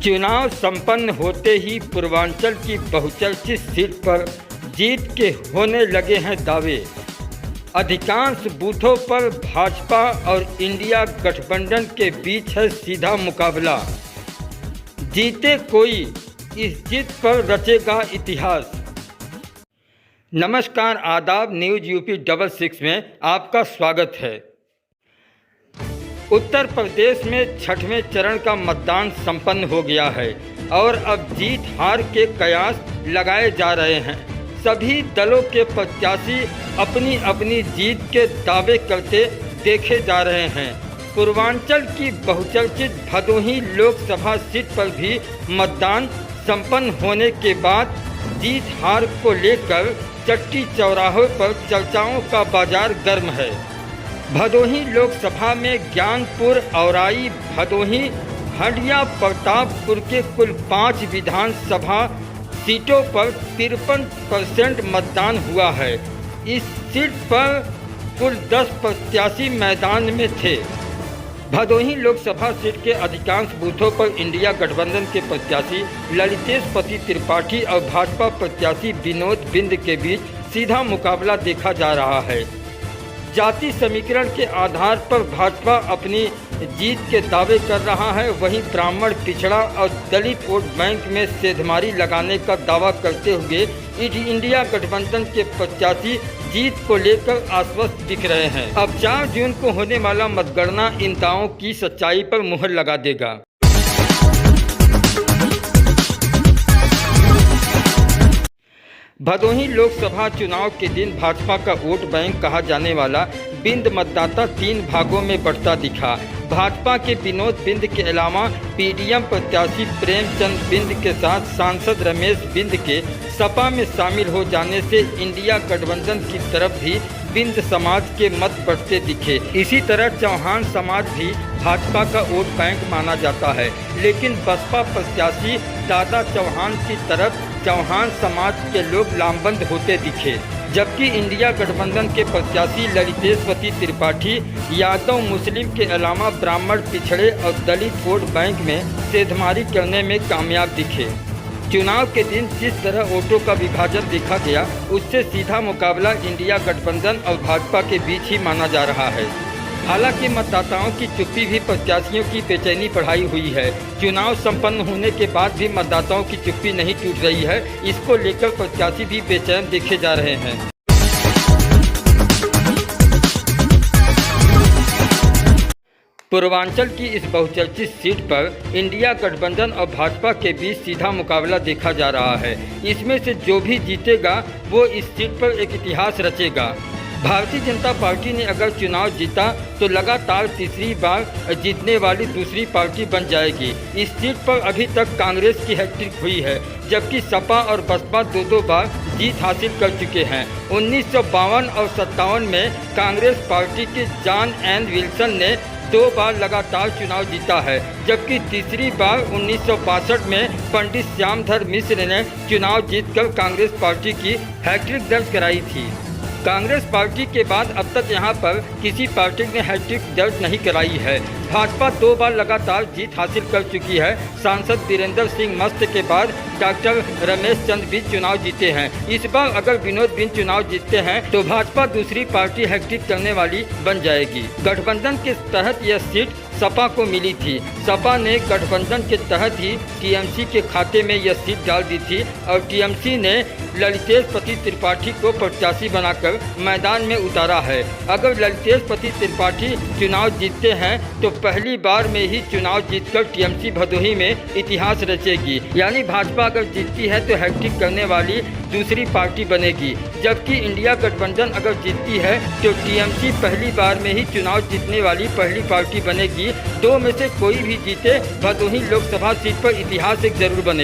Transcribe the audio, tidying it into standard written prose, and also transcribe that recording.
चुनाव संपन्न होते ही पूर्वांचल की बहुचर्चित सीट पर जीत के होने लगे हैं दावे। अधिकांश बूथों पर भाजपा और इंडिया गठबंधन के बीच है सीधा मुकाबला। जीते कोई, इस जीत पर रचेगा इतिहास। नमस्कार, आदाब। न्यूज़ यूपी 66 में आपका स्वागत है। उत्तर प्रदेश में छठवें चरण का मतदान संपन्न हो गया है और अब जीत हार के कयास लगाए जा रहे हैं। सभी दलों के प्रत्याशी अपनी अपनी जीत के दावे करते देखे जा रहे हैं। पूर्वांचल की बहुचर्चित भदोही लोकसभा सीट पर भी मतदान संपन्न होने के बाद जीत हार को लेकर चट्टी चौराहों पर चर्चाओं का बाजार गर्म है। भदोही लोकसभा में ज्ञानपुर, औराई, भदोही, हंडिया, प्रतापपुर के कुल 5 विधानसभा सीटों पर 53% मतदान हुआ है। इस सीट पर कुल 10 प्रत्याशी मैदान में थे। भदोही लोकसभा सीट के अधिकांश बूथों पर इंडिया गठबंधन के प्रत्याशी ललितेश पति त्रिपाठी और भाजपा प्रत्याशी विनोद बिंद के बीच सीधा मुकाबला देखा जा रहा है। जाति समीकरण के आधार पर भाजपा अपनी जीत के दावे कर रहा है, वहीं ब्राह्मण, पिछड़ा और दलित वोट बैंक में सेंधमारी लगाने का दावा करते हुए इंडिया गठबंधन के प्रत्याशी जीत को लेकर आश्वस्त दिख रहे हैं। अब 4 जून को होने वाला मतगणना इन दावों की सच्चाई पर मुहर लगा देगा। भदोही लोकसभा चुनाव के दिन भाजपा का वोट बैंक कहा जाने वाला बिंद मतदाता 3 भागों में बढ़ता दिखा। भाजपा के विनोद बिंद के अलावा पीडीएम प्रत्याशी प्रेमचंद बिंद के साथ सांसद रमेश बिंद के सपा में शामिल हो जाने से इंडिया गठबंधन की तरफ भी बिंद समाज के मत बढ़ते दिखे। इसी तरह चौहान समाज भी भाजपा का वोट बैंक माना जाता है, लेकिन बसपा प्रत्याशी दादा चौहान की तरफ चौहान समाज के लोग लामबंद होते दिखे, जबकि इंडिया गठबंधन के प्रत्याशी ललितेश पति त्रिपाठी यादव मुस्लिम के अलावा ब्राह्मण, पिछड़े और दलित वोट बैंक में सेंधमारी करने में कामयाब दिखे। चुनाव के दिन जिस तरह वोटों का विभाजन देखा गया, उससे सीधा मुकाबला इंडिया गठबंधन और भाजपा के बीच ही माना जा रहा है। हालांकि मतदाताओं की चुप्पी भी प्रत्याशियों की बेचैनी बढ़ाई हुई है। चुनाव संपन्न होने के बाद भी मतदाताओं की चुप्पी नहीं टूट रही है। इसको लेकर प्रत्याशी भी बेचैन देखे जा रहे हैं। पूर्वांचल की इस बहुचर्चित सीट पर इंडिया गठबंधन और भाजपा के बीच सीधा मुकाबला देखा जा रहा है। इसमें से जो भी जीतेगा वो इस सीट पर एक इतिहास रचेगा। भारतीय जनता पार्टी ने अगर चुनाव जीता तो लगातार तीसरी बार जीतने वाली दूसरी पार्टी बन जाएगी। इस सीट पर अभी तक कांग्रेस की हैट्रिक हुई है, जबकि सपा और बसपा 2-2 बार जीत हासिल कर चुके हैं। 1952 और 57 में कांग्रेस पार्टी के जॉन एन विल्सन ने 2 बार लगातार चुनाव जीता है, जबकि तीसरी बार 1962 में पंडित श्यामधर मिश्र ने चुनाव जीतकर कांग्रेस पार्टी की हैट्रिक दर्ज कराई थी। कांग्रेस पार्टी के बाद अब तक यहां पर किसी पार्टी ने हैट्रिक दर्ज नहीं कराई है। भाजपा 2 बार लगातार जीत हासिल कर चुकी है। सांसद वीरेंद्र सिंह मस्त के बाद डॉक्टर रमेश चंद भी चुनाव जीते हैं। इस बार अगर विनोद बिंद चुनाव जीतते हैं तो भाजपा दूसरी पार्टी हैट्रिक करने वाली बन जाएगी। गठबंधन के तहत यह सीट सपा को मिली थी। सपा ने गठबंधन के तहत ही टीएमसी के खाते में यह सीट डाल दी थी और टीएमसी ने ललितेश पति त्रिपाठी को प्रत्याशी बनाकर मैदान में उतारा है। अगर ललितेश पति त्रिपाठी चुनाव जीतते हैं तो पहली बार में ही चुनाव जीतकर टीएमसी भदोही में इतिहास रचेगी। यानी भाजपा अगर जीतती है तो हैट्रिक करने वाली दूसरी पार्टी बनेगी, जबकि इंडिया गठबंधन अगर जीतती है तो टीएमसी पहली बार में ही चुनाव जीतने वाली पहली पार्टी बनेगी। 2 में से कोई भी जीते, भदोही लोकसभा सीट पर इतिहास एक जरूर बने।